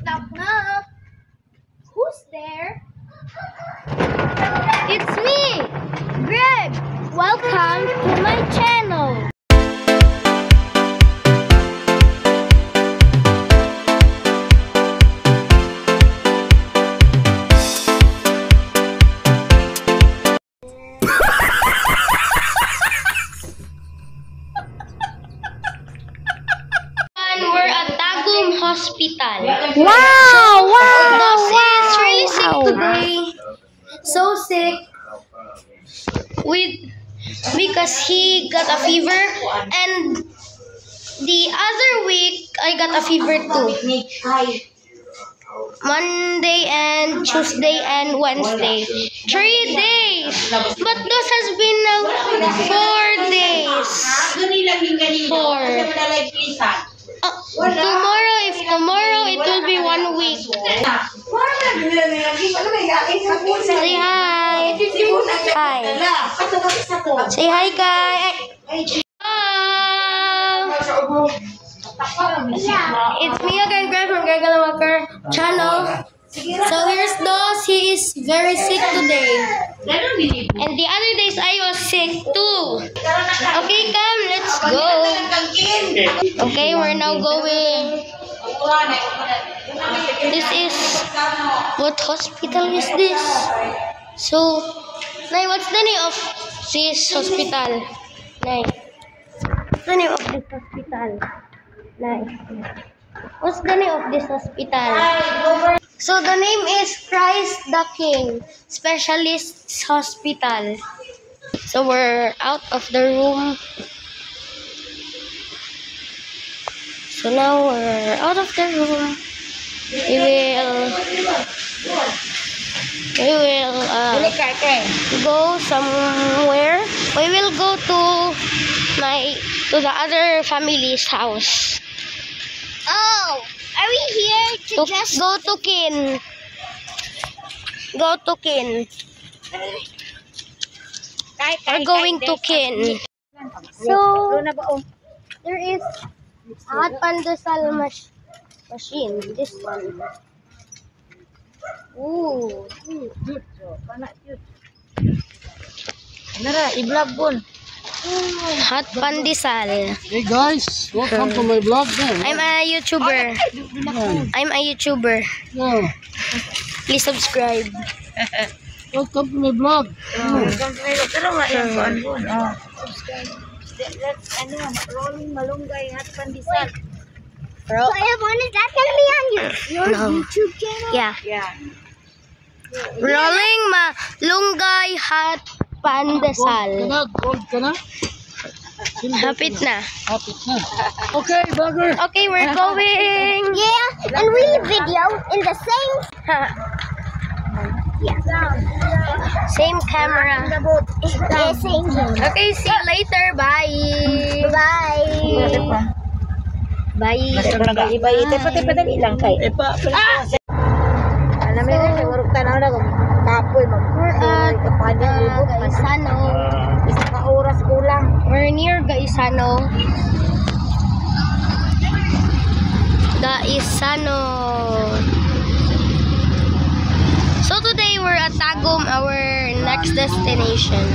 Knock, knock. Who's there? It's me, Greg. Welcome to my channel. We're at Tagum Hospital. Wow! Dosi is really sick today. So sick. Because he got a fever, and the other week I got a fever too. Monday and Tuesday and Wednesday. 3 days. But this has been now 4 days. 4. If tomorrow it will be 1 week. Say hi. Hi. Say hi, guys. It's me again, Greg from Greg Walker channel. So here's Dos. He is very sick today. And the other days I was sick too. Okay, come, let's go. Okay, we're now going. This is, what hospital is this? So, Nay, what's the name of this hospital? Nay, what's the name of this hospital? Nay, what's the name of this hospital? So the name is Christ the King Specialist Hospital. So we're out of the room. So now we're out of the room. We will go somewhere. We will go to the other family's house. Oh, are we here to just go to Kin? Go to Kin. We're going to Kin. So there is a hot pandesal machine. This one. Ooh. I-vlog po. Hot pandesal. Hey guys, welcome to my vlog. I'm a YouTuber. I'm a YouTuber. Yeah. Please subscribe. Welcome to my vlog. Pero nga yan po. Rolling malunggay at pandesal. So Evan, is that gonna be on your YouTube channel? Yeah. Yeah. Rolling malunggay hot pandesal. Gold ka na? Hapit na. Hapit na. Okay, vlogger. Okay, we're going. Yeah, and we video in the same. Same camera. Yeah, same. Okay, see you later. Bye. Bye. Bye. Padali lang kay. Alam mo na, siguro tanaw na kung kapoy We're at Gaisano. Isa ka oras kulang. We're near Gaisano. Gaisano. So today we're at Tagum, our next destination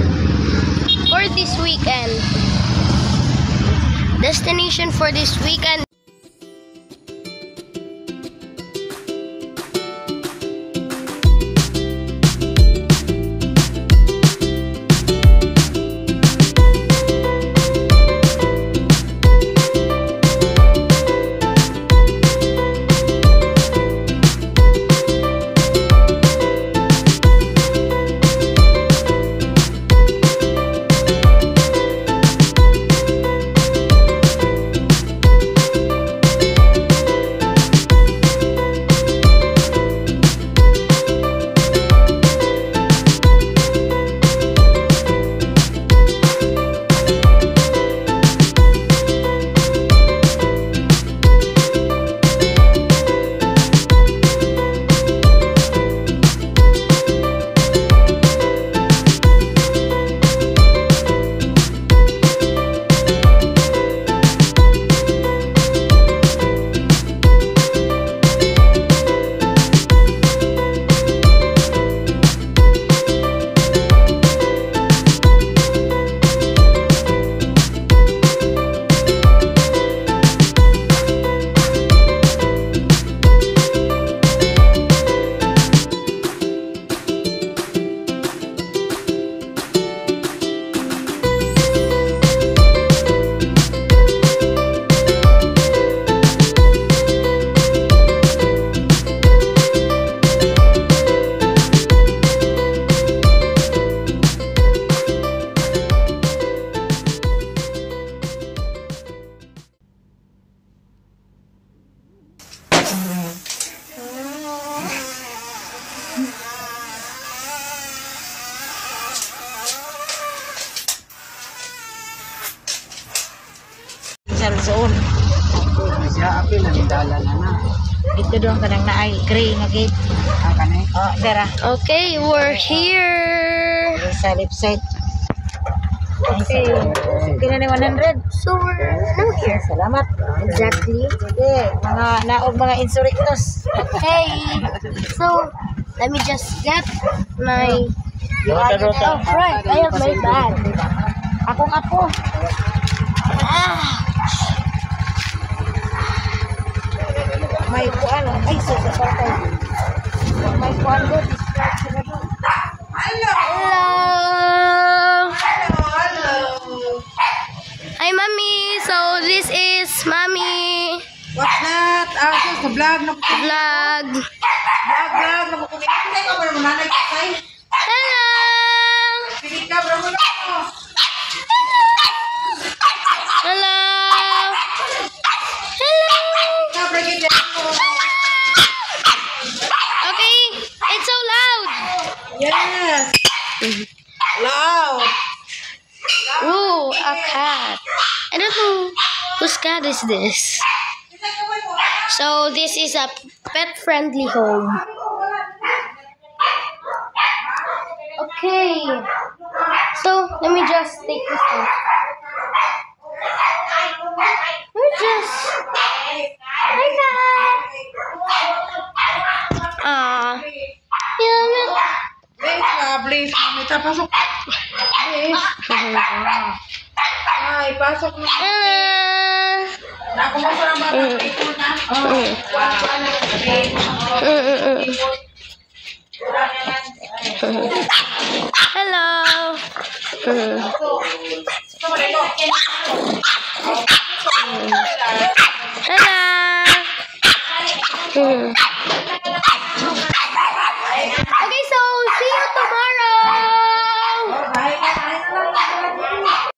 for this weekend. Destination for this weekend. Dito doon ka nang naay. Gray nga gate. Oh, dara. Okay, we're here. Sa left side. Okay. Sige na ni 100. So we're now here. Salamat. Exactly. Sige. Mga naog mga insurrectos. Hey. So let me just get my. Oh, right. I have my bag. Akong apo. May kuan. Ay, sa patay. May kuan doon. Hello. Hi, mommy. So this is mommy What's that? Sa vlog na vlog. vlog na mo kunin. Hindi ka ba naman nanay kasay? Hello. Pili ka bro mo na. Hello. Hello. Ka bring it Okay, it's so loud. Yes. Loud. Ooh, a cat. I don't know whose cat is this. So this is a pet-friendly home. Okay. So let me just take this off. We're just. Hi, cat. Yeah. Please, mamita, pasok. Please. Ay, pasok na. Ako mo parang ito na. Hello.